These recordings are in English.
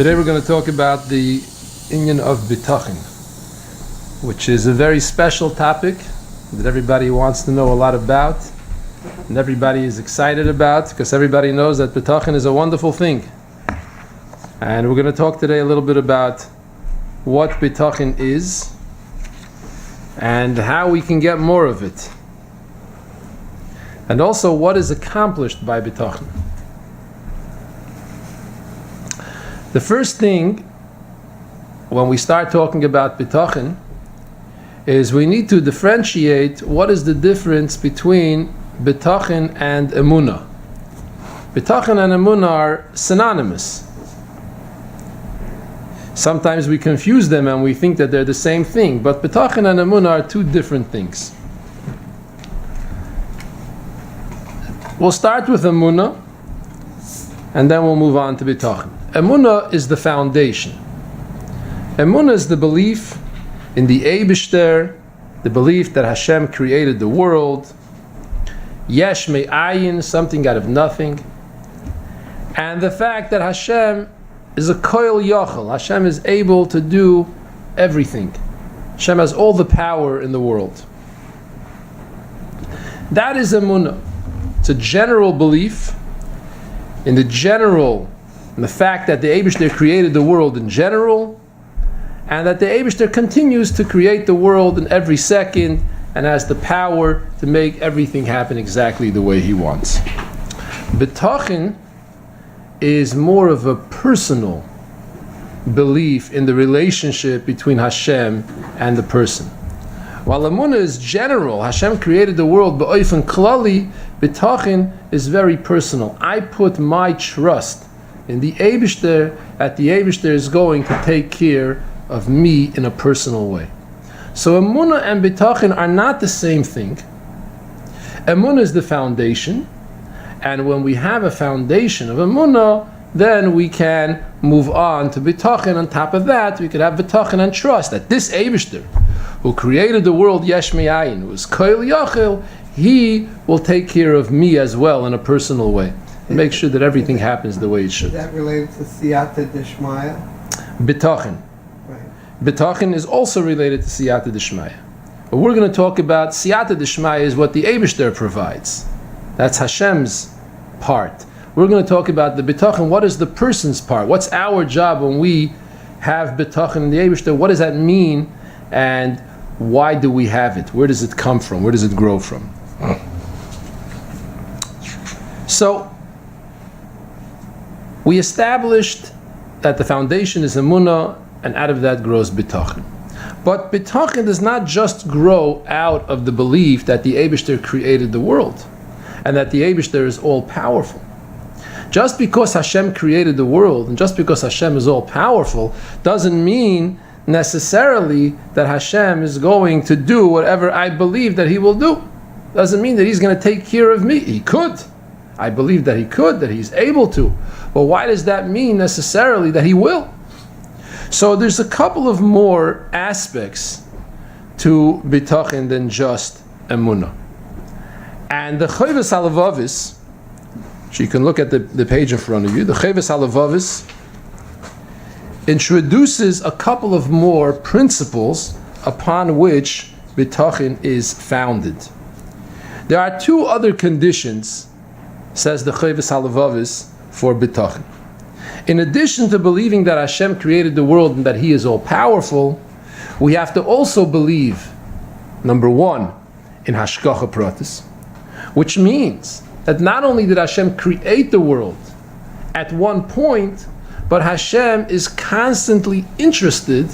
Today we're going to talk about the inyan of Bitachon, which is a very special topic that everybody wants to know a lot about and everybody is excited about, because everybody knows that Bitachon is a wonderful thing. And we're going to talk today a little bit about what Bitachon is and how we can get more of it, and also what is accomplished by Bitachon. The first thing when we start talking about Bitachon is we need to differentiate what is the difference between Bitachon and Emunah. Bitachon and Emunah are synonymous. Sometimes we confuse them and we think that they're the same thing, but Bitachon and Emunah are two different things. We'll start with Emunah and then we'll move on to Bitachon. Emunah is the foundation. Emunah is the belief in the Eibishter, the belief that Hashem created the world, Yesh Me'ayin, something out of nothing, and the fact that Hashem is a koil yochel. Hashem is able to do everything. Hashem has all the power in the world. That is Emunah. It's a general belief in the fact that the Eibishter created the world in general, and that the Eibishter continues to create the world in every second and has the power to make everything happen exactly the way He wants. Bitachon is more of a personal belief in the relationship between Hashem and the person. While Emunah is general, Hashem created the world b'oifen klali, Bitachon is very personal. I put my trust in the Eibishter, that the Eibishter is going to take care of me in a personal way. So Emunah and Bitachon are not the same thing. Emunah is the foundation, and when we have a foundation of Emunah, then we can move on to Bitachon. On top of that, we could have Bitachon and trust that this Eibishter, who created the world Yesh Me'ayin, who is koil yochel, He will take care of me as well in a personal way. Make sure that everything happens the way it should. Is that related to Siyata Dishmaya? Bitachon. Right. Bitachon is also related to Siyata Dishmaya. But we're going to talk about Siyata Dishmaya is what the Eibishter provides. That's Hashem's part. We're going to talk about the Bitachon. What is the person's part? What's our job when we have Bitachon in the Eibishter? What does that mean? And why do we have it? Where does it come from? Where does it grow from? So, we established that the foundation is Emunah, and out of that grows Bitachon. But Bitachon does not just grow out of the belief that the Eibishter created the world, and that the Eibishter is all-powerful. Just because Hashem created the world, and just because Hashem is all-powerful, doesn't mean necessarily that Hashem is going to do whatever I believe that He will do. Doesn't mean that He's going to take care of me. He could. I believe that He could, that He's able to. But why does that mean necessarily that He will? So there's a couple of more aspects to Bitachon than just Emunah. And the Chovos HaLevavis, so you can look at the page in front of you, the Chovos HaLevavis introduces a couple of more principles upon which Bitachon is founded. There are two other conditions, says the Chovos HaLevavis, for Bitachon. In addition to believing that Hashem created the world and that He is all-powerful, we have to also believe, number one, in Hashgacha Pratis, which means that not only did Hashem create the world at one point, but Hashem is constantly interested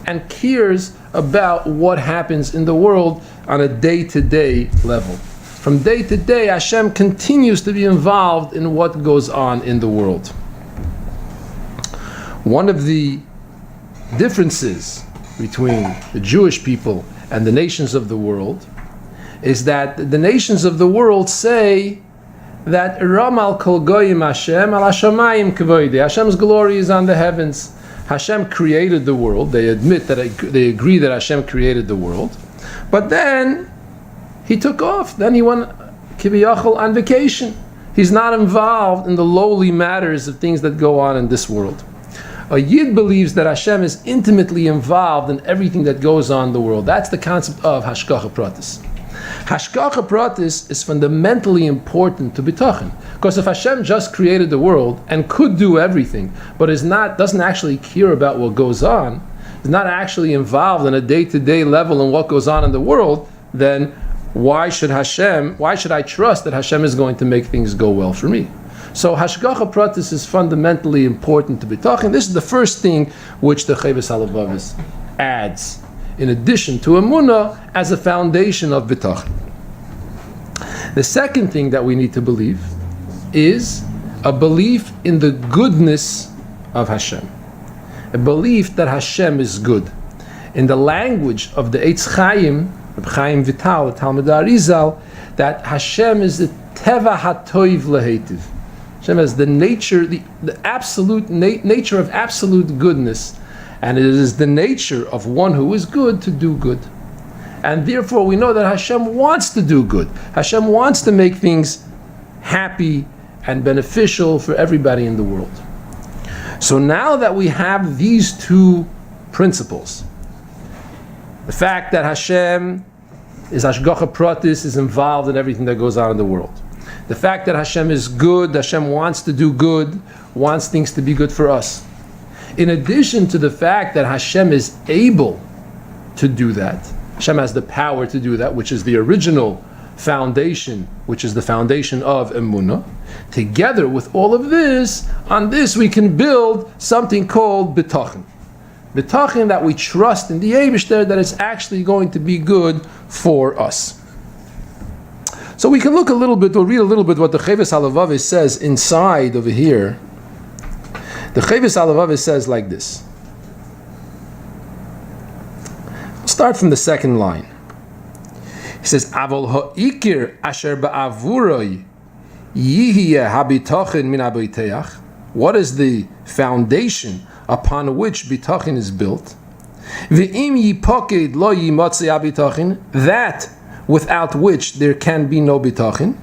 and cares about what happens in the world on a day-to-day level. From day to day, Hashem continues to be involved in what goes on in the world. One of the differences between the Jewish people and the nations of the world is that the nations of the world say that Ramal Kol Goyim Hashem al Hashamayim Kavoide. Hashem's glory is on the heavens. Hashem created the world. They admit that they agree that Hashem created the world, but then He took off. Then He went kiviyachol on vacation. He's not involved in the lowly matters of things that go on in this world. A Yid believes that Hashem is intimately involved in everything that goes on in the world. That's the concept of Hashgacha Pratis. Hashgacha Pratis is fundamentally important to Bitachon. Because if Hashem just created the world and could do everything, but doesn't actually care about what goes on, is not actually involved on a day-to-day level in what goes on in the world, then why should I trust that Hashem is going to make things go well for me? So Hashgacha Pratis is fundamentally important to Bitachon. This is the first thing which the Chovos HaLevavos adds, in addition to Emunah, as a foundation of Bitachon. The second thing that we need to believe is a belief in the goodness of Hashem. A belief that Hashem is good. In the language of the Eitz Chaim, Reb Chaim Vital, Talmud Arizal, that Hashem is the Teva HaToiv Lehetiv. Hashem has the nature, the absolute nature of absolute goodness, and it is the nature of one who is good to do good. And therefore we know that Hashem wants to do good. Hashem wants to make things happy and beneficial for everybody in the world. So now that we have these two principles, the fact that Hashem is Hashgacha Pratis, is involved in everything that goes on in the world. The fact that Hashem is good, Hashem wants to do good, wants things to be good for us. In addition to the fact that Hashem is able to do that, Hashem has the power to do that, which is the original foundation, which is the foundation of Emunah. Together with all of this, on this we can build something called Bitachon. Bitachon, that we trust in the Eibishter that it's actually going to be good for us. So we can look a little bit, we'll read a little bit what the Chovos HaLevavos says inside over here. The Chovos HaLevavos says like this. Start from the second line. He says, Avol ha'ikir asher ba'avuroi yihiyeh habitachon min haboiteach. What is the foundation upon which bitachon is built? Ve'im yipoked lo yimotzi habitachon, that without which there can be no bitachon.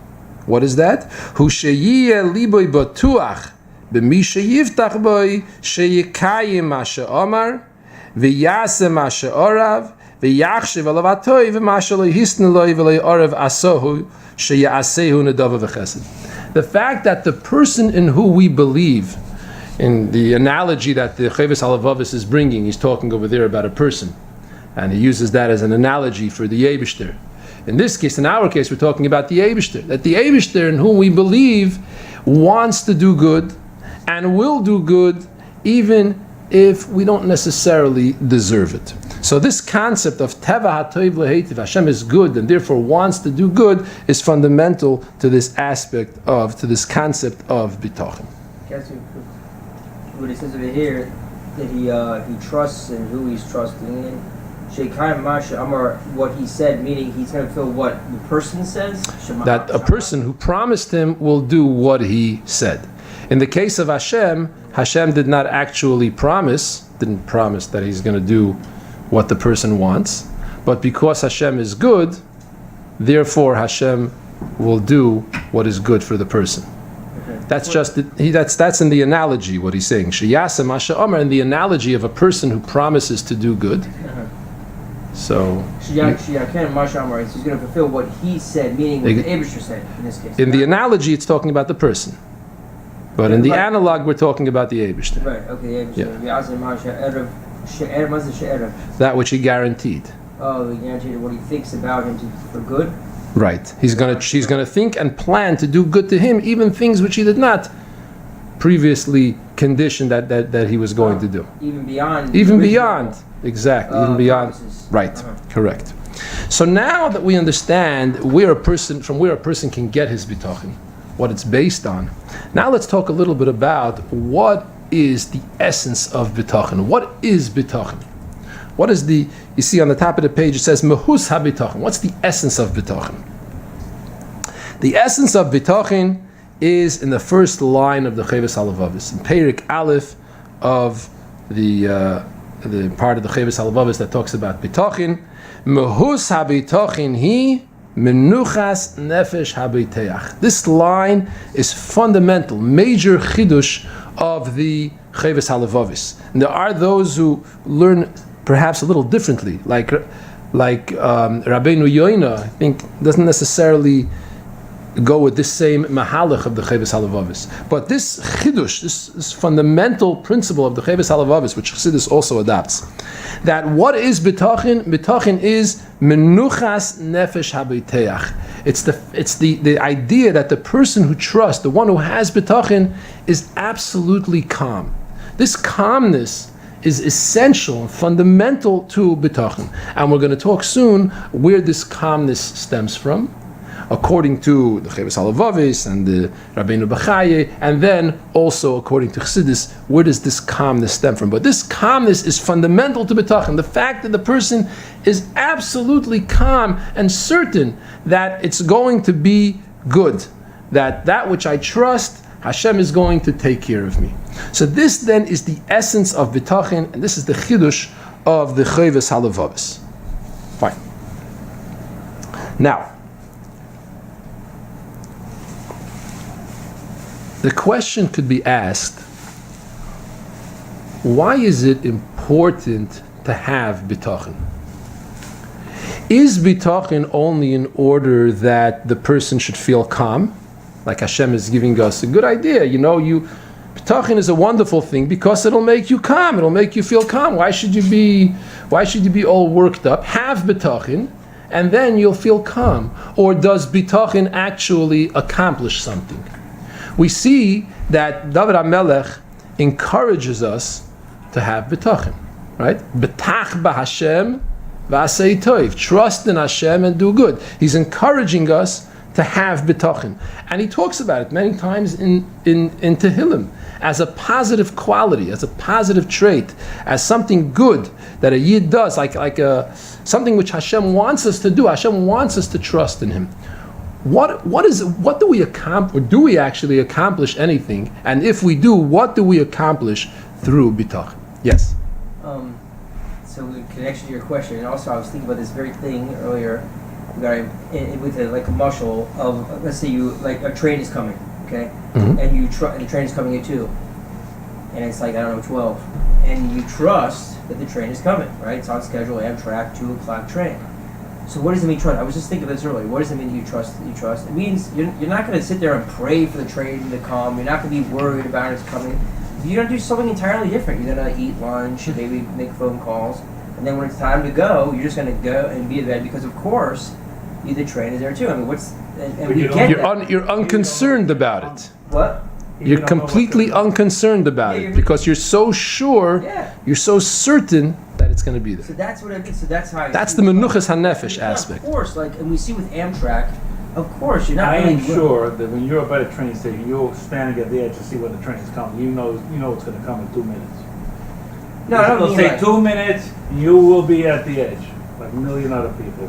What is that? Hu sheyiyeh liboy batuach b'mi sheyiftach boy sheyikayim ma she'omar ve'yaseh ma she'orav ve'yachshev alav hatoy ve'ma shelo hisne lo v'lo orav asohu sheyasehu nedava v'chesed. The fact that the person in who we believe, in the analogy that the Chovos HaLevavos is bringing, he's talking over there about a person, and he uses that as an analogy for the Eibishter. In this case, in our case, we're talking about the Eibishter. That the Eibishter in whom we believe wants to do good and will do good even if we don't necessarily deserve it. So this concept of Teva HaToiv Lehetiv, Hashem is good and therefore wants to do good, is fundamental to this aspect of, to this concept of Bitachon. What it says over here, that he trusts in who he's trusting in. Sheikayim Masha Amar, what he said, meaning he's going to feel what the person says? That a person who promised him will do what he said. In the case of Hashem, Hashem did not actually didn't promise that he's going to do what the person wants, but because Hashem is good, therefore Hashem will do what is good for the person. That's just that's in the analogy what he's saying. Sheyaseh Masha Amar, in the analogy of a person who promises to do good. So he's going to fulfill what he said, meaning what the Eibishter said in this case. In the analogy, it's talking about the person, but in the analog, we're talking about the Eibishter. Right. Okay. The Eibishter. Yeah. That which he guaranteed. Oh, he guaranteed what he thinks about him for good. Right. She's gonna think and plan to do good to him, even things which he did not previously condition that he was going to do. Even beyond. Exactly. Even beyond. Promises. Right. Correct. So now that we understand where a person can get his bitachon, what it's based on, now let's talk a little bit about what is the essence of bitachon. What is bitachon? What is you see on the top of the page it says Mehus HaBitachon. What's the essence of bitachon? The essence of bitachon is in the first line of the Chovos HaLevavos, in Perik Aleph of the part of the Chovos HaLevavos that talks about bitachon. Mehus HaBitachon hi menuchas nefesh habeiteach. This line is fundamental, major chidush of the Cheves Halavavis. And there are those who learn perhaps a little differently, like Rabbeinu Yoina, I think, doesn't necessarily go with this same mahalach of the Cheves Halavavis. But this chidush, this fundamental principle of the Cheves Halavavis, which Chassidus also adopts, that what is bitachon? Bitachon is menuchas nefesh habiteach. It's the idea that the person who trusts, the one who has bitachon, is absolutely calm. This calmness is essential and fundamental to bitachon. And we're going to talk soon where this calmness stems from, according to the Cheves Halavavis and the Rabbeinu B'chaye, and then also according to Chassidus, where does this calmness stem from? But this calmness is fundamental to bitachon. The fact that the person is absolutely calm and certain that it's going to be good, that which I trust, Hashem is going to take care of me. So this then is the essence of bitachon, and this is the chidush of the Cheves Halavavis. Fine. Now, the question could be asked, why is it important to have bitachon? Is bitachon only in order that the person should feel calm? Like Hashem is giving us a good idea. Bitachon is a wonderful thing because it'll make you calm. It'll make you feel calm. Why should you be all worked up? Have bitachon, and then you'll feel calm. Or does bitachon actually accomplish something? We see that David HaMelech encourages us to have bitachon, right? Betach b'Hashem v'asei tov. Trust in Hashem and do good. He's encouraging us to have bitachon, and he talks about it many times in Tehillim as a positive quality, as a positive trait, as something good that a yid does, like something which Hashem wants us to do. Hashem wants us to trust in Him. What do we accomplish, or do we actually accomplish anything? And if we do, what do we accomplish through bitachon? Yes. So in connection to your question, and also I was thinking about this very thing earlier, with like a mushal of, let's say a train is coming, okay, mm-hmm. and the train is coming at 2, and it's like 12, and you trust that the train is coming, right? It's on schedule, Tracht, 2 o'clock train. So what does it mean trust? I was just thinking of this earlier. What does it mean that you trust? It means you're not going to sit there and pray for the train to come. You're not going to be worried about it's coming. You're going to do something entirely different. You're going to eat lunch, maybe make phone calls, and then when it's time to go, you're just going to go and be in bed because, of course, the train is there too. I mean, you're unconcerned about it. What? You're completely unconcerned about it because you're so sure, you're so certain that it's going to be there. So that's what I mean. So that's how. That's the menuchas hanefesh aspect. Of course, and we see with Amtrak, of course, you're not. I am sure that when you're up at a train station, you're standing at the edge to see when the train is coming. You know it's going to come in 2 minutes. No, I don't mean say 2 minutes. You will be at the edge, like a million other people.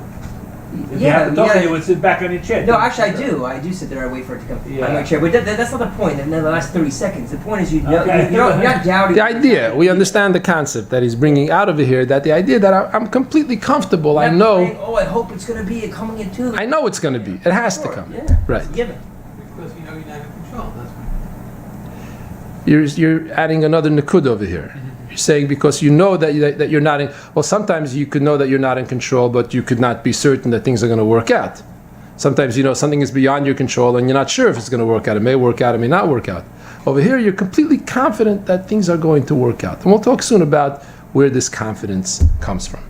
If you have to talk, you would sit back on your chair. No, actually, I do. I do sit there and wait for it to come on my chair. But that's not the point. In the last 30 seconds, the point is you're not doubting. The idea, we understand the concept that he's bringing out of here. That the idea that I'm completely comfortable. I know. Saying, I hope it's going to be coming in 2. I know it's going to be. It has to come. Yeah, right. It's a given. Because you're not in control. That's why. You're adding another nikud over here. Mm-hmm. You're saying because you know that you're not in. Well, sometimes you could know that you're not in control, but you could not be certain that things are going to work out. Sometimes something is beyond your control, and you're not sure if it's going to work out. It may work out. It may not work out. Over here, you're completely confident that things are going to work out, and we'll talk soon about where this confidence comes from.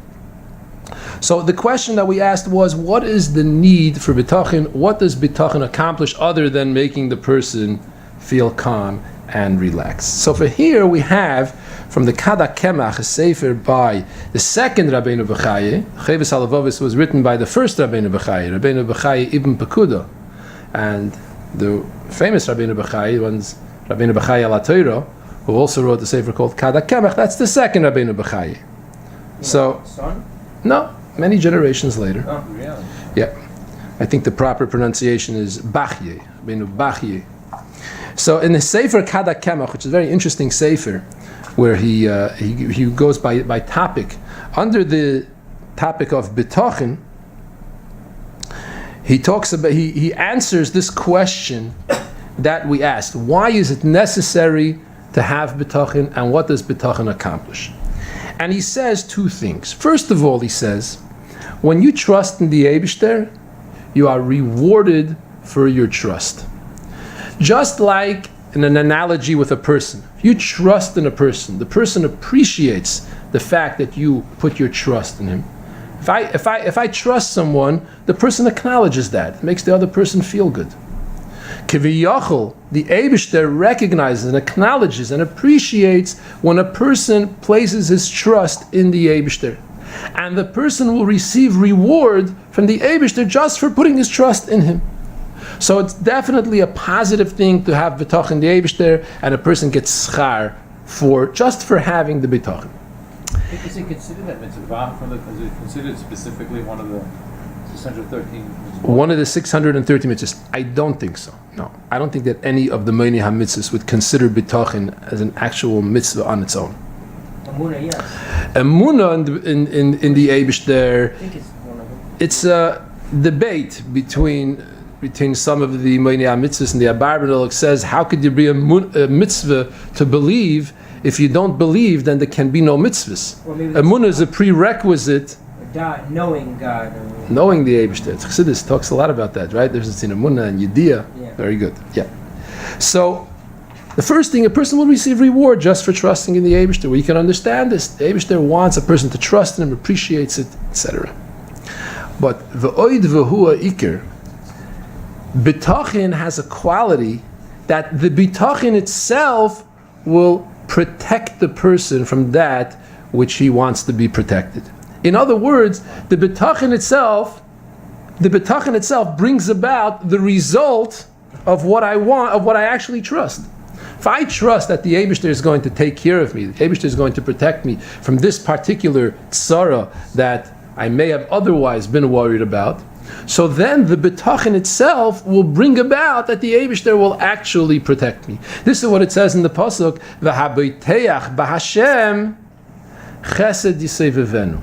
So the question that we asked was, what is the need for bitachon? What does bitachon accomplish other than making the person feel calm and relaxed? So for here we have from the Kada Kemach, a sefer by the second Rabbeinu B'chaye. Cheves Halavavis was written by the first Rabbeinu B'chaye, Rabbeinu B'chaye Ibn Pekuda, and the famous Rabbeinu B'chaye was Rabbeinu B'chaye Al HaTorah, who also wrote the sefer called Kada Kemach. That's the second Rabbeinu B'chaye. So, son? No, many generations later. Oh, really? Yeah, I think the proper pronunciation is Bachye, Rabbeinu Bachye. So in the sefer Kada Kemach, which is a very interesting sefer, where he goes by topic. Under the topic of bitachon, he answers this question that we asked: why is it necessary to have bitachon, and what does bitachon accomplish? And he says two things. First of all, he says, when you trust in the Eibishter, you are rewarded for your trust. Just like in an analogy with a person. If you trust in a person, the person appreciates the fact that you put your trust in him. If I trust someone, the person acknowledges that. It makes the other person feel good. Kiviyachol, the Eibishter recognizes and acknowledges and appreciates when a person places his trust in the Eibishter. And the person will receive reward from the Eibishter just for putting his trust in him. So it's definitely a positive thing to have bitachon in the Eibishter, and a person gets schar just for having the bitachon. Is it considered that mitzvah is it considered specifically one of the 613 mitzvahs? One of the 630 mitzvahs? I don't think so. No, I don't think that any of the Meinei HaMitzvahs would consider bitachon as an actual mitzvah on its own. Emunah, yes. Emunah in the Eibishter, I think it's one of them. it's a debate between some of the Meinei HaMitzvahs, and the Abarbanel says, how could there be a mitzvah to believe? If you don't believe, then there can be no mitzvahs. Emunah is a prerequisite. Knowing God. Knowing the Eibishter. Chassidus talks a lot about that, right? There's in Emunah and Yediyah. Yeah. Very good. Yeah. So, the first thing, a person will receive reward just for trusting in the Eibishter. We can understand this. The Eibishter wants a person to trust in him, appreciates it, etc. But v'oid v'hu ha'ikr, bitachon has a quality that the bitachon itself will protect the person from that which he wants to be protected. In other words, the bitachon itself brings about the result of what I want, of what I actually trust. If I trust that the Eibishter is going to take care of me, the Eibishter is going to protect me from this particular tzara that I may have otherwise been worried about, so then the bitachon itself will bring about that the Eibishter will actually protect me. This is what it says in the pasuk, "V'habiteach b'Hashem chesed yisei v'venu."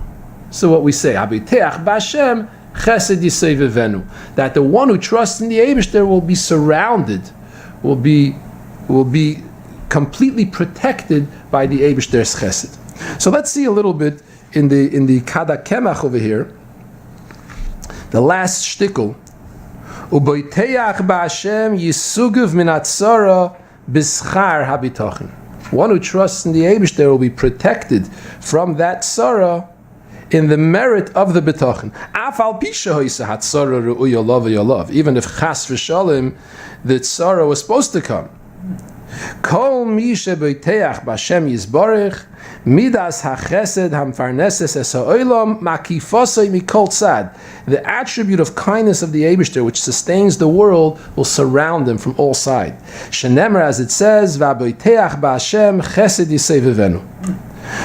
So what we say, "Habiteach b'Hashem chesed yisei v'venu," that the one who trusts in the Eibishter will be surrounded, will be completely protected by the Eibishter's chesed. So let's see a little bit in the Kada Kemach over here. The last shtickle, uboiteach ba'Hashem yisuguv min hatzara b'schar habitachon. One who trusts in the Eibishter will be protected from that tzara in the merit of the bitachon. Af al pi shehoisa hatzara re'uya lav v'yalav. Even if chas v'shalim, the tzara was supposed to come. Kol mi sheboiteach b'Hashem yizbarich midas hachesed hamfarneses es ha'olam makifosei mikol tzad. The attribute of kindness of the Eibishter, which sustains the world, will surround them from all sides. Shenemer, as it says, v'aboiteach b'Hashem chesed yisei v'venu.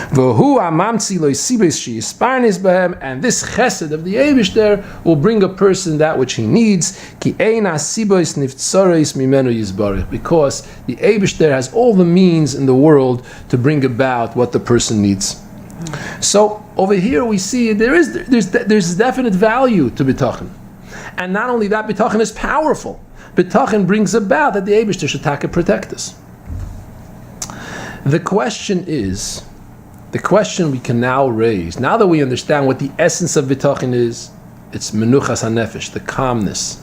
V'hu amamtzi lo yisibes she'yisparnis b'hem, and this chesed of the Eibishter will bring a person that which he needs. Ki ein asibos nivtzoros mimenu yizbarich, because the Eibishter has all the means in the world to bring about what the person needs. So over here we see there's definite value to bitachon, and not only that, bitachon is powerful. Bitachon brings about that the Eibishter should protect us. The question we can now raise, now that we understand what the essence of bitachon is, it's menuchas hanefesh, the calmness.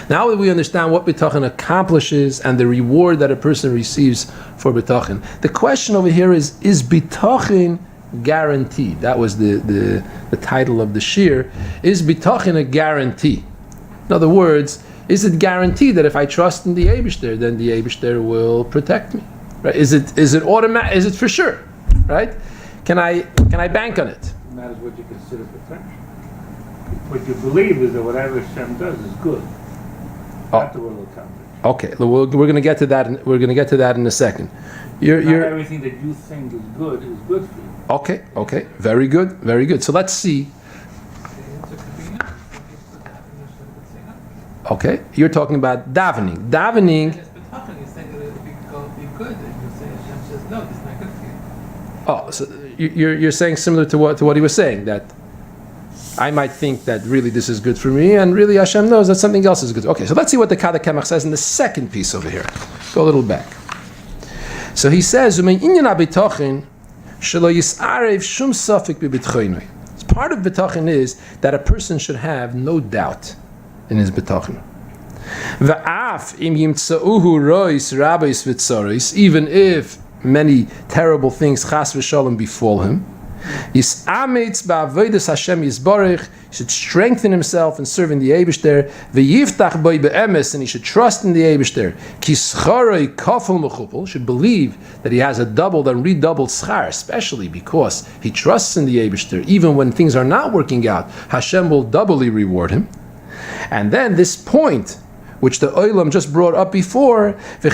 Now that we understand what bitachon accomplishes and the reward that a person receives for bitachon, the question over here is bitachon guaranteed? That was the title of the shir. Is bitachon a guarantee? In other words, is it guaranteed that if I trust in the Eibishter, then the Eibishter will protect me? Right? Is it automatic? Is it for sure? Right? Can I bank on it? And that is what you consider protection. What you believe is that whatever Hashem does is good. Not the will accomplish. Okay, we're going to get to that. We're going to get to that in a second. Not everything that you think is good for you. Okay, very good. So let's see. Okay, you're talking about davening. Davening. You say that it will be good, and you say Hashem says no, it's not good for you. Oh, so you're saying similar to what he was saying, that I might think that really this is good for me, and really Hashem knows that something else is good. Okay, so let's see what the Kada Kemach says in the second piece over here. Go a little back. So he says, part of bitachon is that a person should have no doubt in his bitachon. Even if many terrible things chas v'shalom befall him, he should strengthen himself in serving the Eibishter, and he should trust in the Eibishter. Should believe that he has a doubled and redoubled schar, especially because he trusts in the Eibishter. Even when things are not working out, Hashem will doubly reward him. And then this point, which the Olam just brought up before, and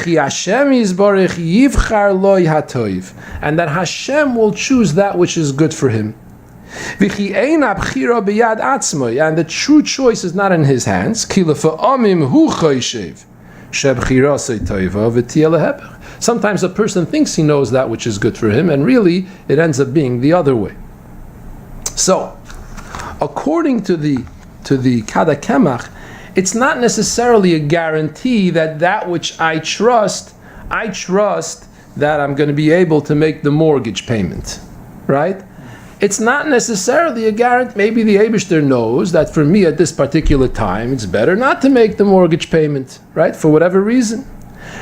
that Hashem will choose that which is good for him. And the true choice is not in his hands. Sometimes a person thinks he knows that which is good for him, and really it ends up being the other way. So, according to the Kada Kemach, it's not necessarily a guarantee that which I trust that I'm going to be able to make the mortgage payment, right? It's not necessarily a guarantee. Maybe the Eibishter knows that for me at this particular time, it's better not to make the mortgage payment, right? For whatever reason.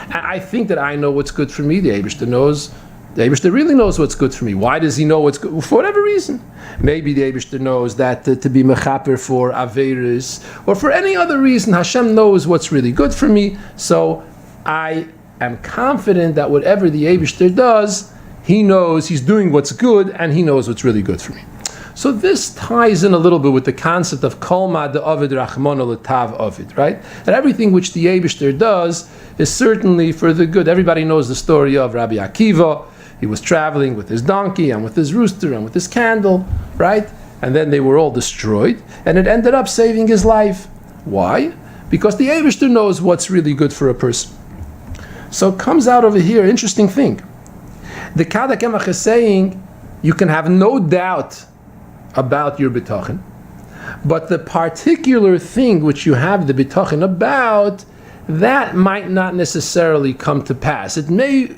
And I think that I know what's good for me. The Eibishter knows. The Eibishter really knows what's good for me. Why does he know what's good? For whatever reason. Maybe the Eibishter knows that to be mechaper for Averis, or for any other reason, Hashem knows what's really good for me. So I am confident that whatever the Eibishter does, he knows he's doing what's good, and he knows what's really good for me. So this ties in a little bit with the concept of Kol Ma De'Ovid Rachmana L'Tav Ovid, right? That everything which the Eibishter does is certainly for the good. Everybody knows the story of Rabbi Akiva. He was traveling with his donkey and with his rooster and with his candle, right? And then they were all destroyed, and it ended up saving his life. Why? Because the Eibishter knows what's really good for a person. So it comes out over here, interesting thing. The Kada Kemach is saying you can have no doubt about your bitachon, but the particular thing which you have the bitachon about, that might not necessarily come to pass. It may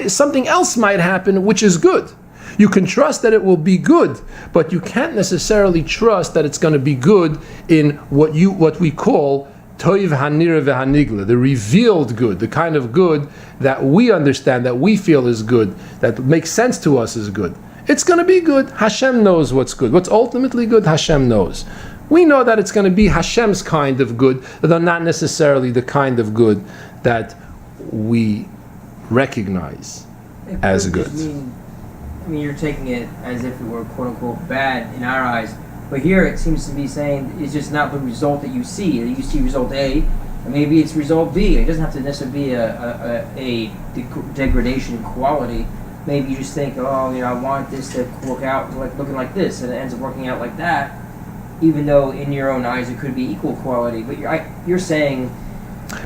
something else might happen which is good. You can trust that it will be good, but you can't necessarily trust that it's going to be good in what we call toiv hanira v'hanigla, the revealed good, the kind of good that we understand, that we feel is good, that makes sense to us is good. It's going to be good. Hashem knows what's good. What's ultimately good, Hashem knows. We know that it's going to be Hashem's kind of good, though not necessarily the kind of good that we recognize as good. I mean, you're taking it as if it were quote unquote bad in our eyes, but here it seems to be saying it's just not the result that you see. You see result A, and maybe it's result B. It doesn't have to necessarily be a degradation in quality. Maybe you just think, I want this to work out looking like this, and it ends up working out like that, even though in your own eyes it could be equal quality. But you're saying.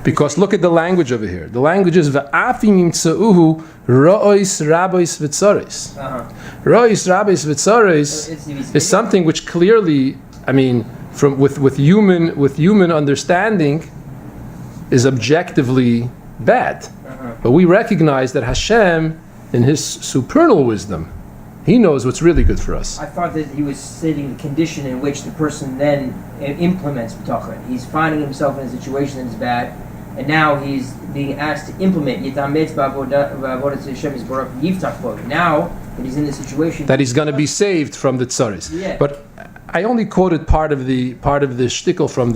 Because look at the language over here. The language is va'afim imtza'uhu ro'os rabbis v'tzaris. Ro'os rabbis v'tzaris is something which clearly, with human understanding, is objectively bad. But we recognize that Hashem, in His supernal wisdom, He knows what's really good for us. I thought that he was stating the condition in which the person then implements bitachon. He's finding himself in a situation that is bad, and now he's being asked to implement. Now that he's in the situation, that he's going to be saved from the tzaris. Yeah. But I only quoted part of the shtickle from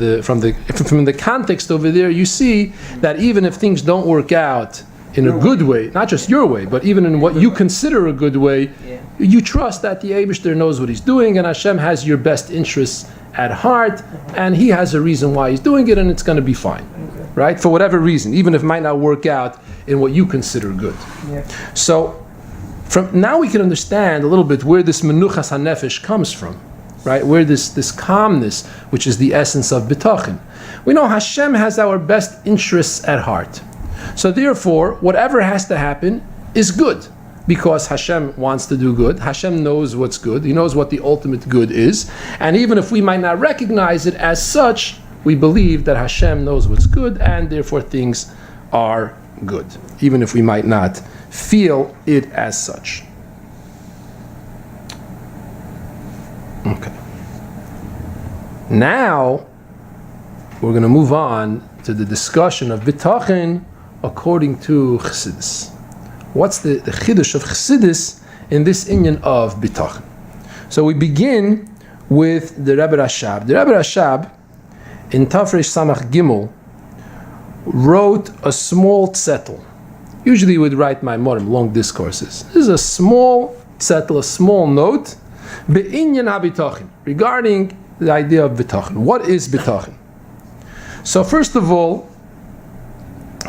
the context over there. You see that even if things don't work out in a good way, not just your way, but even in what you consider a good way, you trust that the Eibishter knows what He's doing, and Hashem has your best interests at heart, and He has a reason why He's doing it, and it's going to be fine, right? For whatever reason, even if it might not work out in what you consider good. So, from now we can understand a little bit where this menuchas hanefesh comes from, right? Where this calmness, which is the essence of bitachon. We know Hashem has our best interests at heart. So therefore, whatever has to happen is good, because Hashem wants to do good. Hashem knows what's good. He knows what the ultimate good is. And even if we might not recognize it as such, we believe that Hashem knows what's good, and therefore things are good, even if we might not feel it as such. Okay. Now, we're going to move on to the discussion of Bitachon according to Chassidus. What's the Chiddush of Chassidus in this inyan of Bitachon? So we begin with the Rabbi Rashab. The Rabbi Rashab, in Tafresh Samach Gimel, wrote a small tzettel. Usually we would write Maimorim, long discourses. This is a small tzettel, a small note, Be'inyan HaBitachon, regarding the idea of Bitachon. What is Bitachon? So first of all,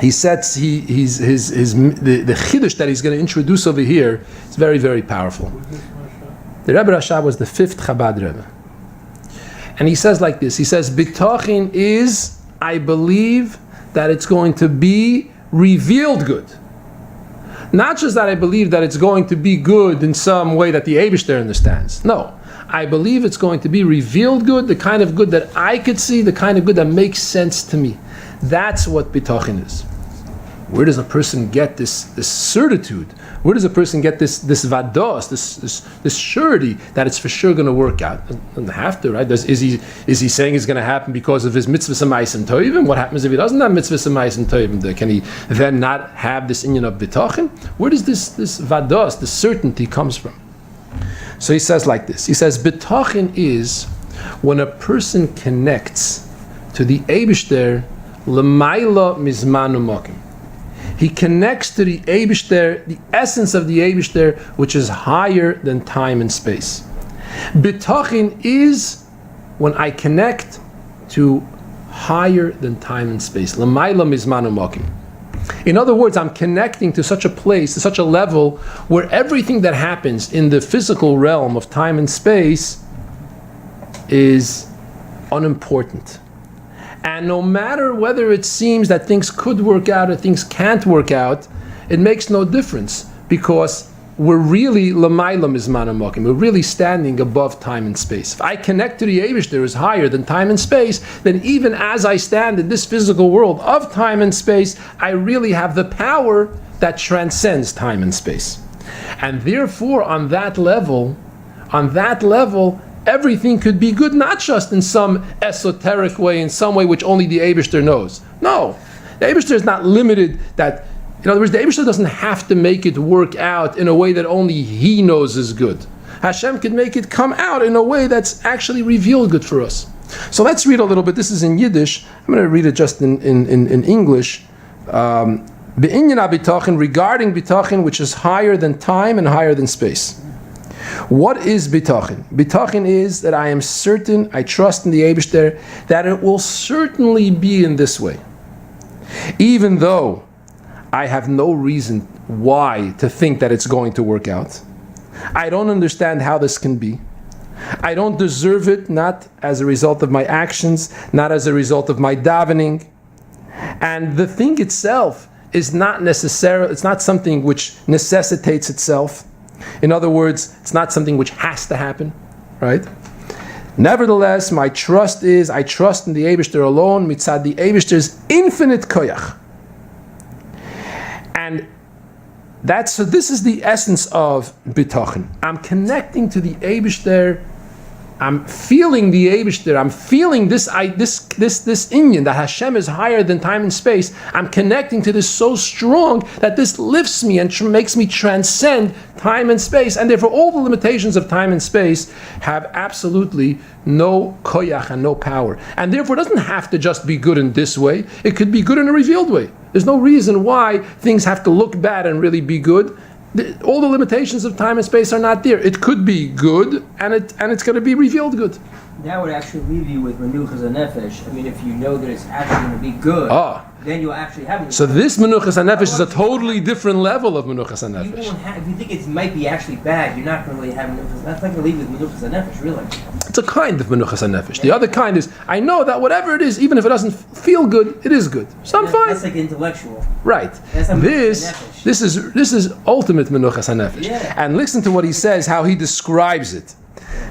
he sets the chiddush that he's going to introduce over here is very, very powerful. The Rebbe Rashab was the 5th Chabad Rebbe, and he says like this. He says, "Bitachon is, I believe that it's going to be revealed good. Not just that I believe that it's going to be good in some way that the Eibishter understands. No, I believe it's going to be revealed good, the kind of good that I could see, the kind of good that makes sense to me. That's what Bitachon is." Where does a person get this certitude? Where does a person get this vados, this surety that it's for sure going to work out? Doesn't have to, right? Is he saying it's going to happen because of his mitzvahs and ma'asim tovim? What happens if he doesn't have mitzvahs and ma'asim tovim? Can he then not have this inyan of Bitachon? Where does this vados, this certainty, comes from? So he says like this. He says Bitachon is when a person connects to the Eibishter l'mayla mizmanu mokim. He connects to the Eibishter, the essence of the Eibishter, which is higher than time and space. Bitachon is when I connect to higher than time and space. L'mayla mizmanu mokim. In other words, I'm connecting to such a place, to such a level, where everything that happens in the physical realm of time and space is unimportant. And no matter whether it seems that things could work out or things can't work out, it makes no difference, because we're really l'mayla mizmanu mokim. We're really standing above time and space. If I connect to the Eibishter is higher than time and space, then even as I stand in this physical world of time and space, I really have the power that transcends time and space. And therefore, on that level, everything could be good, not just in some esoteric way, in some way which only the Eibishter knows. No, the Eibishter is not limited that, in other words, the Eibishter doesn't have to make it work out in a way that only He knows is good. Hashem could make it come out in a way that's actually revealed good for us. So let's read a little bit. This is in Yiddish. I'm going to read it just in English. Be'inyan HaBitachon, regarding Bitachon, which is higher than time and higher than space. What is Bitachon? Bitachon is that I am certain, I trust in the Eibishter, that it will certainly be in this way. Even though I have no reason why to think that it's going to work out. I don't understand how this can be. I don't deserve it, not as a result of my actions, not as a result of my davening. And the thing itself is not necessarily, it's not something which necessitates itself. In other words, it's not something which has to happen, right? Nevertheless, my trust is, I trust in the Eibishter alone, mitzad the Eibishter's infinite koyach. And so this is the essence of Bitachon. I'm connecting to the Eibishter, I'm feeling the Eibishter, I'm feeling this inyan, that Hashem is higher than time and space. I'm connecting to this so strong that this lifts me and makes me transcend time and space, and therefore all the limitations of time and space have absolutely no koyach and no power. And therefore it doesn't have to just be good in this way, it could be good in a revealed way. There's no reason why things have to look bad and really be good. All the limitations of time and space are not there. It could be good, and it's going to be revealed good. That would actually leave you with menuchas hanefesh. I mean, if you know that it's actually going to be good, then you'll actually have menuchas. So this menuchas hanefesh is a totally different level of menuchas hanefesh. If you think it might be actually bad, you're not going to really have menuchas. That's not going to leave you with menuchas hanefesh, really. It's a kind of menuchas hanefesh. The other kind is, I know that whatever it is, even if it doesn't feel good, it is good. So I'm fine. That's like intellectual. Right. This is ultimate menuchas hanefesh. Yeah. And listen to what he says, how he describes it.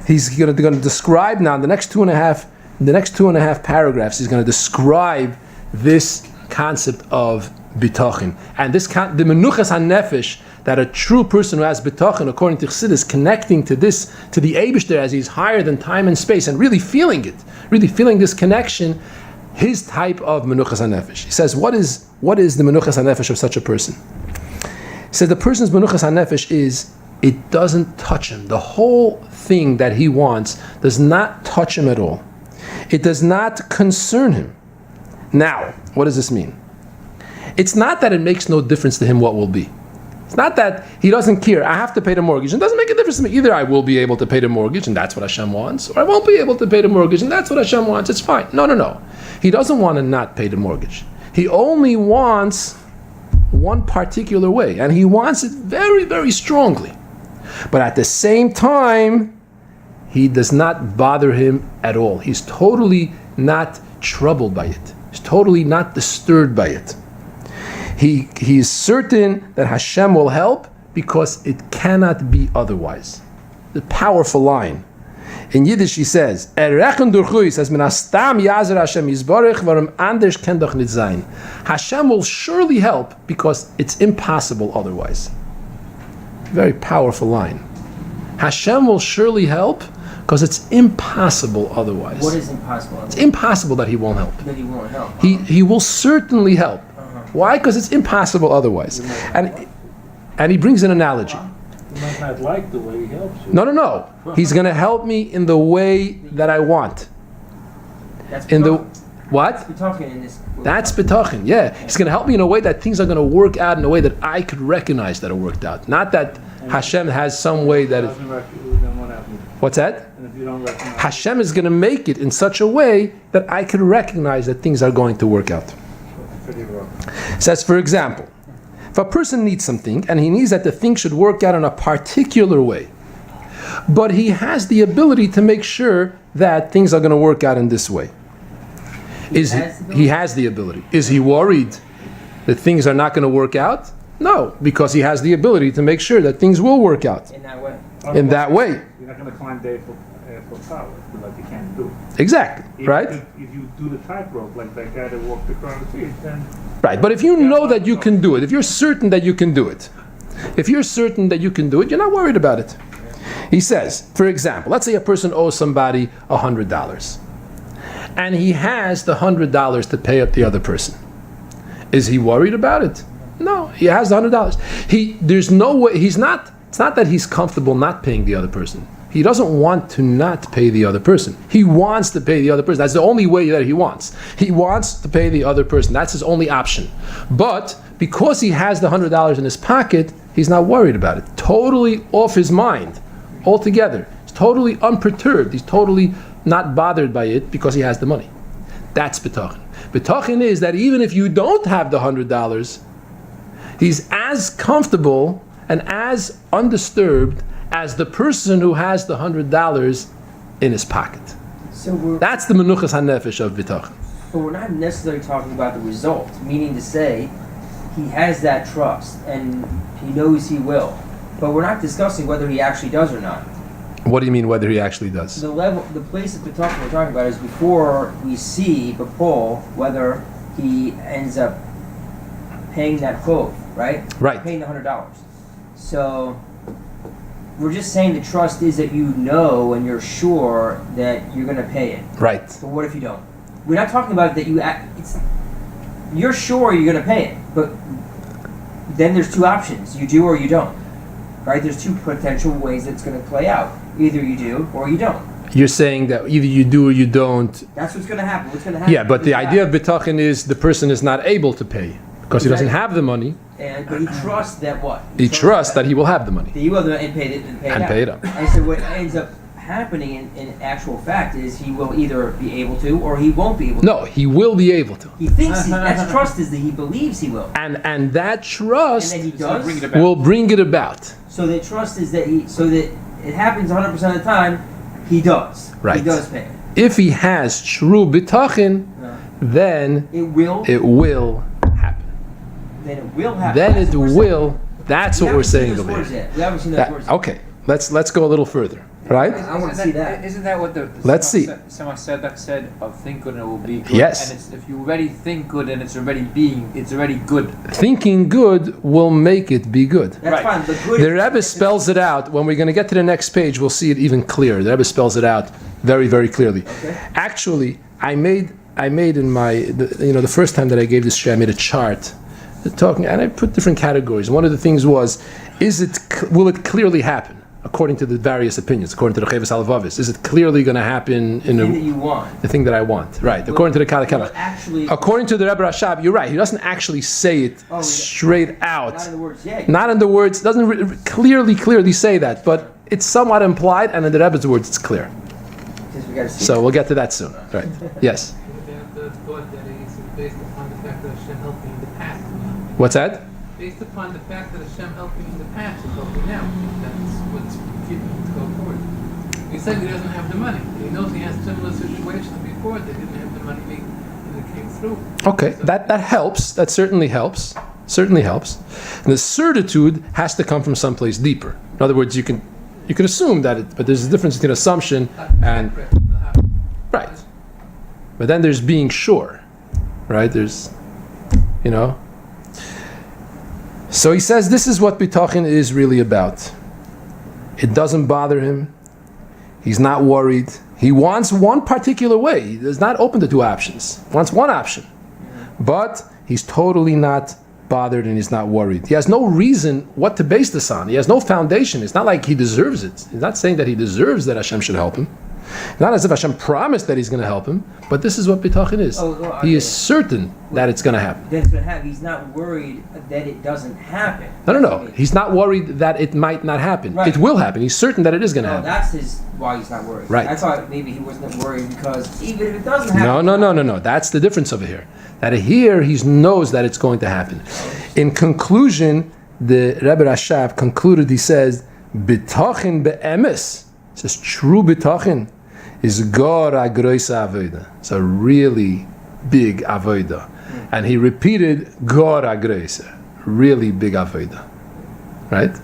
He's going to describe now in the next two and a half paragraphs. He's going to describe this concept of bitachon. And this the menuchas hanefesh, that a true person who has bitachon, according to Chassidus, connecting to the Eibishter as he's higher than time and space, and really feeling it, really feeling this connection, his type of menuchas hanefesh. He says, what is the menuchas hanefesh of such a person? He says the person's menuchas hanefesh is, it doesn't touch him. The whole thing that he wants does not touch him at all. It does not concern him. Now, what does this mean? It's not that it makes no difference to him what will be. It's not that he doesn't care. I have to pay the mortgage. It doesn't make a difference to me. Either I will be able to pay the mortgage, and that's what Hashem wants, or I won't be able to pay the mortgage, and that's what Hashem wants. It's fine. No. He doesn't want to not pay the mortgage. He only wants one particular way, and he wants it very, very strongly. But at the same time, he does not bother him at all. He's totally not troubled by it. He's totally not disturbed by it. He is certain that Hashem will help because it cannot be otherwise. The powerful line. In Yiddish he says, Hashem will surely help because it's impossible otherwise. Very powerful line. Hashem will surely help because it's impossible otherwise. What is impossible? It's impossible that he won't help. That he won't help. He will certainly help. Why? Because it's impossible otherwise. And he brings an analogy. You might not like the way he helps you. No. He's going to help me in the way that I want. That's In the bitachon. what? Bitachon in this. That's bitachon. Yeah, he's going to help me in a way that things are going to work out in a way that I could recognize that it worked out. Not that Hashem has some way that it. What's that? And if you don't recognize Hashem is going to make it in such a way that I could recognize that things are going to work out. Says, for example, if a person needs something and he needs that the thing should work out in a particular way, but he has the ability to make sure that things are going to work out in this way. He has the ability. Is he worried that things are not going to work out? No, because he has the ability to make sure that things will work out. In that way. In that way. You're not going to climb the Eiffel Tower, like you can't do. Exactly, right? If you do the tightrope, like that guy that walked across the street, then... Right, but if you know that you can do it, if you're certain that you can do it, you're not worried about it. He says, for example, let's say a person owes somebody $100, and he has the $100 to pay up the other person. Is he worried about it? No, he has the $100. There's no way, it's not that he's comfortable not paying the other person. He doesn't want to not pay the other person. He wants to pay the other person. That's the only way that he wants. He wants to pay the other person. That's his only option. But because he has the $100 in his pocket, he's not worried about it. Totally off his mind, altogether. He's totally unperturbed. He's totally not bothered by it because he has the money. That's bitachon. Bitachon is that even if you don't have the $100, he's as comfortable and as undisturbed as the person who has the $100 in his pocket. So that's the menuchas hanefesh of bitachon. But we're not necessarily talking about the result, meaning to say he has that trust and he knows he will. But we're not discussing whether he actually does or not. What do you mean whether he actually does? The place of bitachon we're talking about is before we see b'pol whether he ends up paying that quote, right? Right. Paying the $100. So we're just saying the trust is that you know and you're sure that you're going to pay it. Right. But what if you don't? We're not talking about that you're sure you're going to pay it, but then there's two options. You do or you don't. Right? There's two potential ways it's going to play out. Either you do or you don't. You're saying that either you do or you don't. That's what's going to happen. What's going to happen? Yeah, but the idea of bitachon is the person is not able to pay because he doesn't have the money. But he trusts that what? He trusts that he will have the money. That he will and pay it and pay it up. And so what ends up happening in actual fact is he will either be able to or he won't be able to. No, he will be able to. He thinks that's trust is that he believes he will. And that trust And then he does. will bring it about. So the trust is that so that it happens 100% of the time, he does. Right. He does pay it. If he has true bitachon, then it will happen. Then it will happen. Then it will. That's what we're saying over here. here. We haven't seen those words yet. Okay, let's go a little further. right? I want to see that. Isn't that what the Let's see. Sema Sedek said of think good and it will be good? Yes. And it's, if you already think good and it's already good. Thinking good will make it be good. That's Right. fine. The good. The Rebbe spells it out. When we're going to get to the next page, we'll see it even clearer. The Rebbe spells it out very, very clearly. Okay. Actually, I made in my, the first time that I gave this share, I made a chart talking, and I put different categories. One of the things was, will it clearly happen according to the various opinions? According to the Chavos Halavavis, is it clearly going to happen in The thing that you want. the thing that I want? Right. According to the Kala Kala. Actually. According to the Rebbe Rashab, you're right. He doesn't actually say it straight out. Not in the words. Yeah. Not in the words. Doesn't clearly say that, but it's somewhat implied, and in the Rebbe's words, it's clear. Because we got to see. So we'll get to that soon. Right. Yes. The thought that is based upon the fact that Hashem helped me in the past. What's that? Based upon the fact that Hashem helped me in the past, He's helping now. That's what's keeping me to go forward. He said he doesn't have the money. He knows he has similar situations before. They didn't have the money and it came through. Okay, that helps. That certainly helps. Certainly helps. And the certitude has to come from someplace deeper. In other words, you can assume that but there's a difference between assumption and right. But then there's being sure, right? There's, So he says this is what Bitachon is really about. It doesn't bother him. He's not worried. He wants one particular way. He is not open to two options. He wants one option. But he's totally not bothered and he's not worried. He has no reason what to base this on. He has no foundation. It's not like he deserves it. He's not saying that he deserves that Hashem should help him. Not as if Hashem promised that he's going to help him, but this is what Bitachon is. He is certain that it's going to happen. That's going to happen. He's not worried that it doesn't happen. No. He's not worried that it might not happen. Right. It will happen. He's certain that it is going to happen. That's why he's not worried. Right. I thought maybe he wasn't worried because even if it doesn't happen. No. That's the difference over here. That here he knows that it's going to happen. In conclusion, the Rebbe Rashab concluded, he says, Bitachon be'emes. He says, true Bitachon is Gor Agroisa Avoda. It's a really big Avoda. And he repeated Gor Agroisa. Really big Avoda. Right?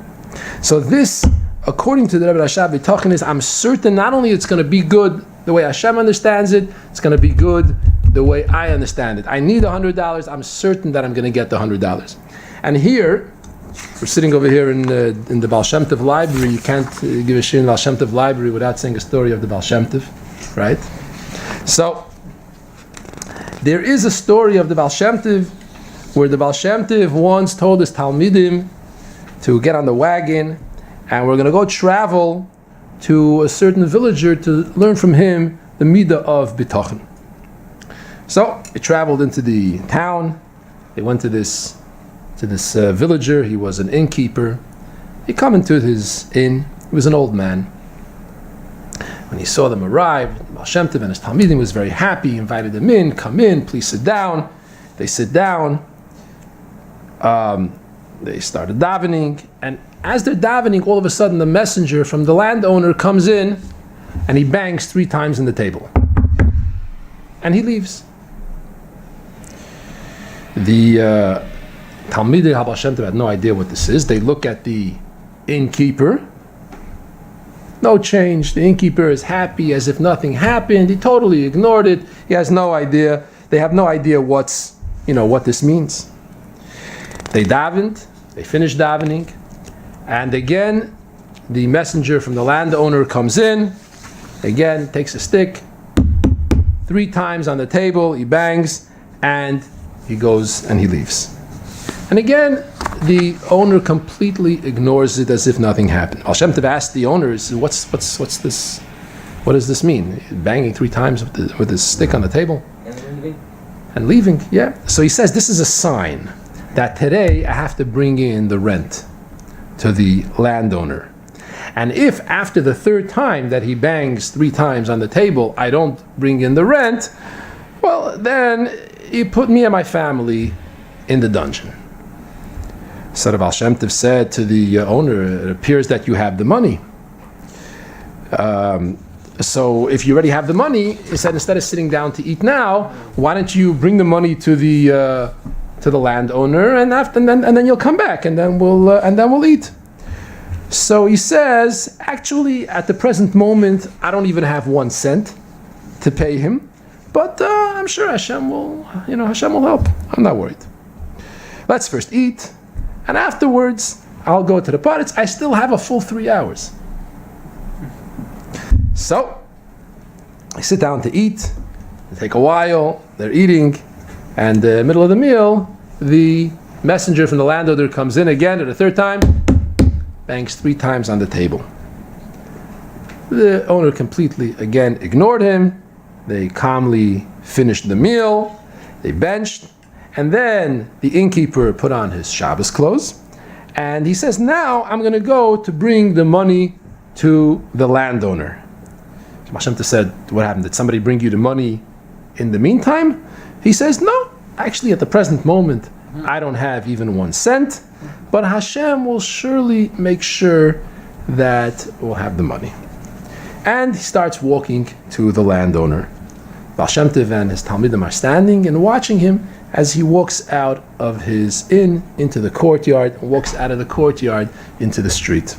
So this, according to the Rebbe Rashab, Bitachon is, I'm certain not only it's going to be good the way Hashem understands it, it's going to be good the way I understand it. I need $100. I'm certain that I'm going to get the $100. And here, we're sitting over here in the Baal Shem Tov library. You can't give a shir in the Baal Shem Tov library without saying a story of the Baal Shem Tov, right? So, there is a story of the Baal Shem Tov where the Baal Shem Tov once told his Talmidim to get on the wagon and we're going to go travel to a certain villager to learn from him the midah of Bitachon. So, they traveled into the town. They went to this villager. He was an innkeeper. He come into his inn. He was an old man. When he saw them arrive, Baal Shem Tov and his Talmidim was very happy. He invited them in. Come in, please sit down. They sit down. They started davening, and as they're davening, all of a sudden the messenger from the landowner comes in, and he bangs 3 times on the table, and he leaves. The Talmidei Baal Shem Tov had no idea what this is. They look at the innkeeper. No change. The innkeeper is happy as if nothing happened. He totally ignored it. He has no idea. They have no idea what this means. They davened. They finished davening, and again, the messenger from the landowner comes in. Again, takes a stick. 3 times on the table. He bangs, and he goes and he leaves. And again, the owner completely ignores it as if nothing happened. Baal Shem Tov asked the owner, "What's this? What does this mean? Banging 3 times with his stick on the table and leaving?" Yeah. So he says this is a sign that today I have to bring in the rent to the landowner. And if after the 3rd time that he bangs 3 times on the table, I don't bring in the rent, well, then he put me and my family in the dungeon. So the Baal Shem Tov said to the owner, it appears that you have the money. So if you already have the money, he said, instead of sitting down to eat now, why don't you bring the money to the landowner, and then you'll come back, and then we'll eat. So he says, actually, at the present moment, I don't even have 1 cent to pay him, but I'm sure Hashem will help. I'm not worried. Let's first eat, and afterwards, I'll go to the Paritz. I still have a full 3 hours. So, I sit down to eat. It take a while. They're eating, and in the middle of the meal, the messenger from the landowner comes in again at the 3rd time, bangs 3 times on the table. The owner completely, again, ignored him. They calmly finished the meal. They benched. And then the innkeeper put on his Shabbos clothes. And he says, now I'm going to go to bring the money to the landowner. Hashem said, what happened? Did somebody bring you the money in the meantime? He says, no. Actually, at the present moment, I don't have even 1 cent. But Hashem will surely make sure that we'll have the money. And he starts walking to the landowner. Baal Shem Tov and his Talmidim are standing and watching him as he walks out of his inn into the courtyard, and walks out of the courtyard into the street.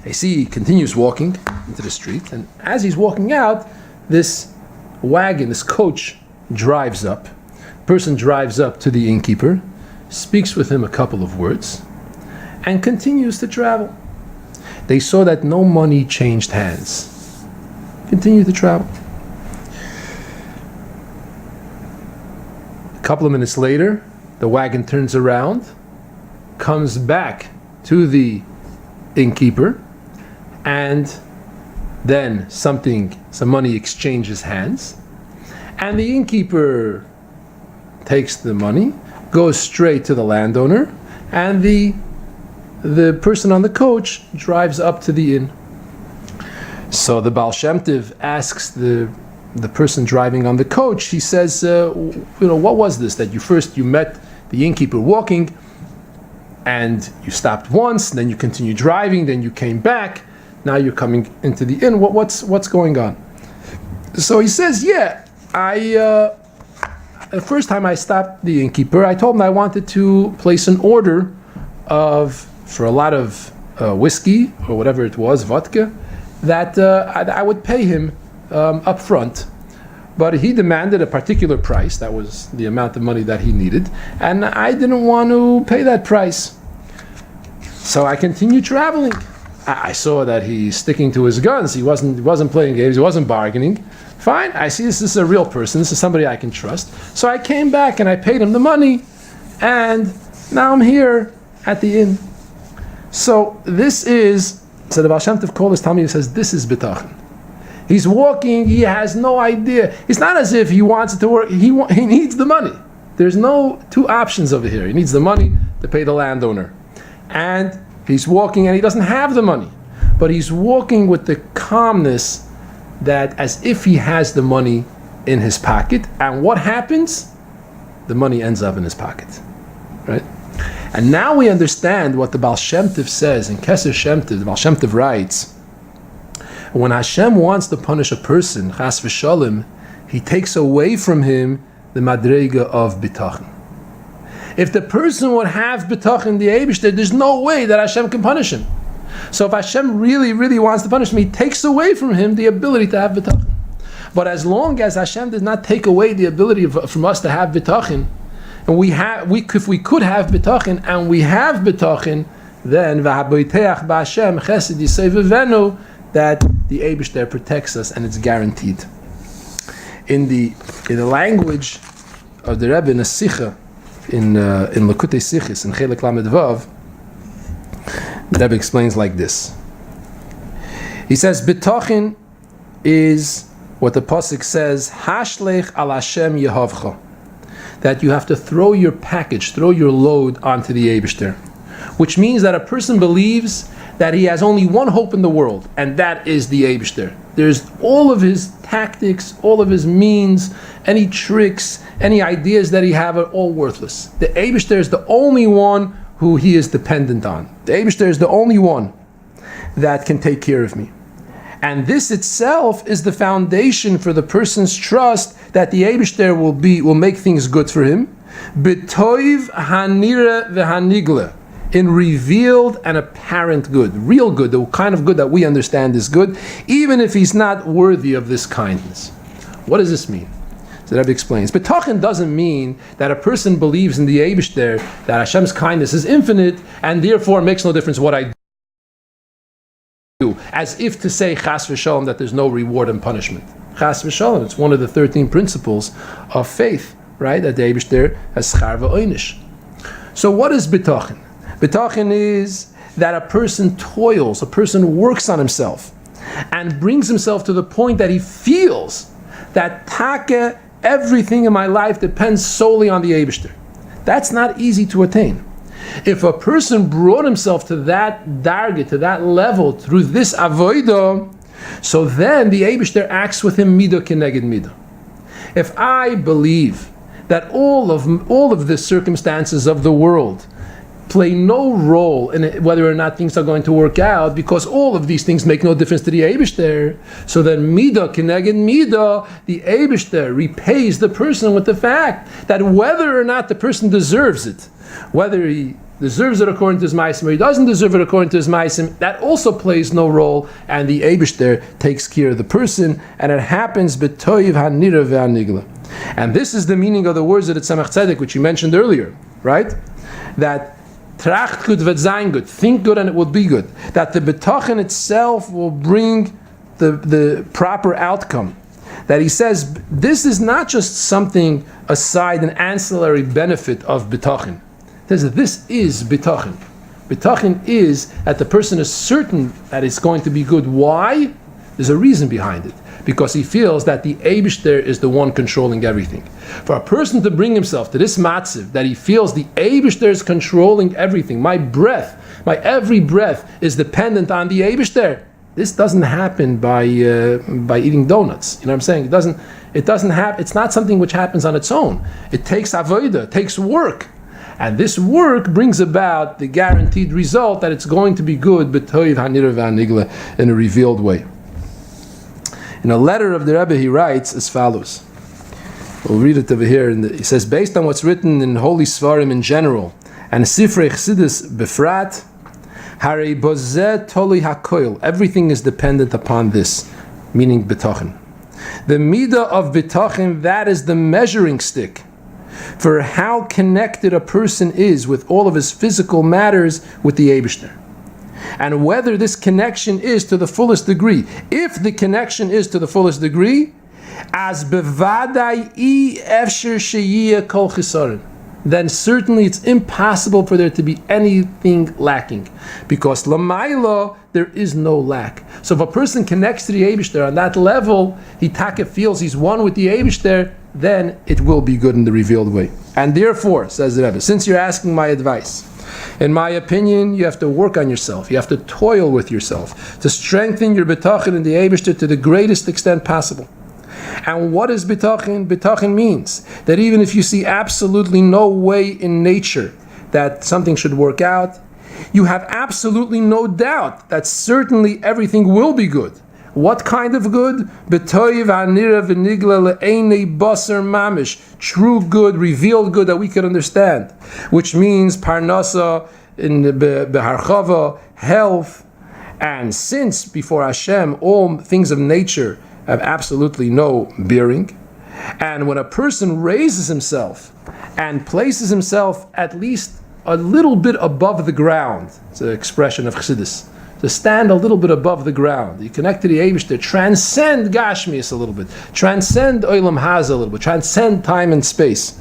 They see he continues walking into the street, and as he's walking out, this wagon, this coach, drives up. The person drives up to the innkeeper, speaks with him a couple of words, and continues to travel. They saw that no money changed hands. Continue to travel. A couple of minutes later, the wagon turns around, comes back to the innkeeper, and then some money exchanges hands, and the innkeeper takes the money, goes straight to the landowner, and the person on the coach drives up to the inn. So the Baal Shem Tov asks the person driving on the coach, he says, what was this that you met the innkeeper walking, and you stopped once, then you continued driving, then you came back, now you're coming into the inn. What's going on? So he says, the first time I stopped the innkeeper, I told him I wanted to place an order for a lot of whiskey, or whatever it was, vodka, that I would pay him up front. But he demanded a particular price. That was the amount of money that he needed. And I didn't want to pay that price. So I continued traveling. I saw that he's sticking to his guns. He wasn't playing games. He wasn't bargaining. Fine, I see this is a real person. This is somebody I can trust. So I came back and I paid him the money. And now I'm here at the inn. So this is, so the Baal Shem Tov called this Talmud, he says, this is Bitachon. He's walking, he has no idea. It's not as if he wants it to work, he needs the money. There's no 2 options over here. He needs the money to pay the landowner. And he's walking and he doesn't have the money. But he's walking with the calmness that as if he has the money in his pocket. And what happens? The money ends up in his pocket. Right? And now we understand what the Baal Shem Tov says in Keser Shem Tov. The Baal Shem Tov writes, when Hashem wants to punish a person, chas v'shalom, he takes away from him the madrega of bitachon. If the person would have bitachon, the Eibishter, there's no way that Hashem can punish him. So if Hashem really, really wants to punish him, he takes away from him the ability to have bitachon. But as long as Hashem does not take away the ability from us to have bitachon, and if we could have bitachon, and we have bitachon, then v'haboiteach b'Hashem chesed yisei v'venu, that the Eibishter protects us, and it's guaranteed. In the language of the Rebbe in a Sicha, in Lekutei Sichis, in Chelek Lamed Vav, the Rebbe explains like this. He says, Bitachon is what the Pasuk says, Hashlech al Hashem Yehavcha, that you have to throw your package, throw your load onto the Eibishter, which means that a person believes that he has only one hope in the world, and that is the Eibishter. There's all of his tactics, all of his means, any tricks, any ideas that he have are all worthless. The Eibishter is the only one who he is dependent on. The Eibishter is the only one that can take care of me. And this itself is the foundation for the person's trust that the Eibishter will make things good for him. B'toiv hanira v'hanigle, in revealed and apparent good, real good, the kind of good that we understand is good, even if he's not worthy of this kindness. What does this mean? So Rabbi explains. Bitachon doesn't mean that a person believes in the Eibishter, that Hashem's kindness is infinite, and therefore it makes no difference what I do, as if to say chas v'shalom that there's no reward and punishment. Chas v'shalom, it's one of the 13 principles of faith, right? That the Eibishter has schar v'oinish. So what is bitachon? Bitachon is that a person toils, a person works on himself, and brings himself to the point that he feels that take, everything in my life depends solely on the Eibishter. That's not easy to attain. If a person brought himself to that darga, to that level, through this avodah, so then the Eibishter acts with him midah keneged midah. If I believe that all of the circumstances of the world play no role in it, whether or not things are going to work out, because all of these things make no difference to the Eibishter, so then midah keneged midah, the Eibishter repays the person with the fact that whether or not the person deserves it, whether he deserves it according to his ma'asim or he doesn't deserve it according to his ma'asim, that also plays no role, and the Eibishter takes care of the person, and it happens b'toiv hanira ve'hanigla. And this is the meaning of the words of the Tzemach Tzedek, which you mentioned earlier, right? That Tracht good vet Zein good, think good and it will be good. That the Bitachon itself will bring the proper outcome. That he says, this is not just something aside, an ancillary benefit of Bitachon. He says that this is Bitachon. Bitachon is that the person is certain that it's going to be good. Why? There's a reason behind it. Because he feels that the Eibishter is the one controlling everything. For a person to bring himself to this matziv, that he feels the Eibishter is controlling everything, my every breath is dependent on the Eibishter. This doesn't happen by eating donuts. You know what I'm saying? It doesn't happen. It's not something which happens on its own. It takes avodah, it takes work. And this work brings about the guaranteed result that it's going to be good, b'toiv hanira v'hanigla, in a revealed way. In a letter of the Rabbi, he writes as follows. We'll read it over here. He says, based on what's written in Holy Svarim in general, and Sifrei Chassidus befrat, Harei bozeh toli hakoil, everything is dependent upon this, meaning bitachon. The midah of bitachon, that is the measuring stick for how connected a person is with all of his physical matters with the Eibishter. And whether this connection is to the fullest degree. If the connection is to the fullest degree, as bevadai efsher sheyiyeh kol chisaron, then certainly it's impossible for there to be anything lacking, because lamaila there is no lack. So if a person connects to the Eibishter on that level, he feels he's one with the Eibishter, then it will be good in the revealed way. And therefore, says the Rebbe, since you're asking my advice, in my opinion, you have to work on yourself. You have to toil with yourself to strengthen your bitachon in the Eibishter to the greatest extent possible. And what is bitachon? Bitachon means that even if you see absolutely no way in nature that something should work out, you have absolutely no doubt that certainly everything will be good. What kind of good? B'toiv hanira v'nigla le'einei basar mamish, true good, revealed good that we can understand, which means parnasa in beharchava, health. And since before Hashem all things of nature have absolutely no bearing, and when a person raises himself and places himself at least a little bit above the ground, it's an expression of Chassidus, to stand a little bit above the ground. You connect to the Eibishter, transcend Gashmias a little bit, transcend Olam Haza a little bit, transcend time and space.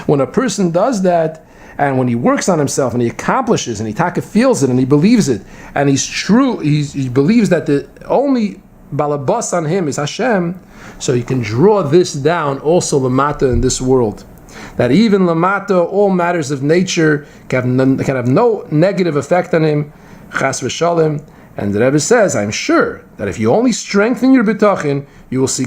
When a person does that, and when he works on himself and he accomplishes and he feels it and he believes it, and he's true, he believes that the only balabas on him is Hashem, so you can draw this down also lamata in this world. That even lamata, all matters of nature can have no negative effect on him, chas v'shalom. And the Rebbe says, I'm sure that if you only strengthen your bitachon, you will see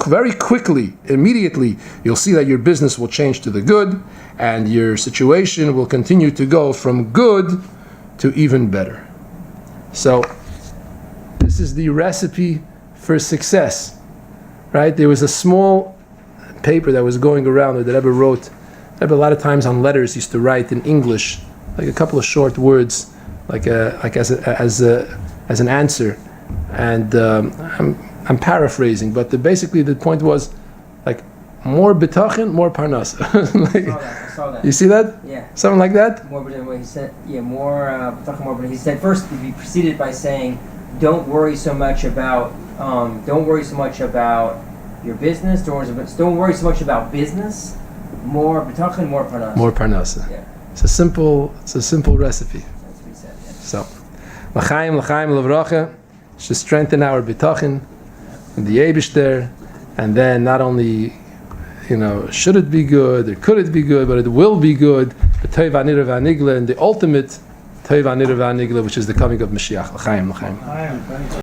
very quickly, immediately, you'll see that your business will change to the good, and your situation will continue to go from good to even better. So, this is the recipe for success, right? There was a small paper that was going around that the Rebbe wrote. The Rebbe a lot of times on letters used to write in English like a couple of short words, like as an answer, and I'm paraphrasing, but basically the point was like more bitachon, more parnas. Like, I saw that. you see that? Yeah. Something like that. More, but he said, bitachon more. But he said first he preceded by saying, don't worry so much about your business. Don't worry so much about business. More bitachon, more parnas. More parnas. Yeah. It's a simple recipe. That's what he said. Yeah. So, l'chaim l'vracha, to strengthen our bitachon in the Eibishter, and then not only, should it be good or could it be good, but it will be good. The Tov Anira V'Anigla, and the ultimate Tov Anira V'Anigla, which is the coming of Mashiach. L'chaim. I am.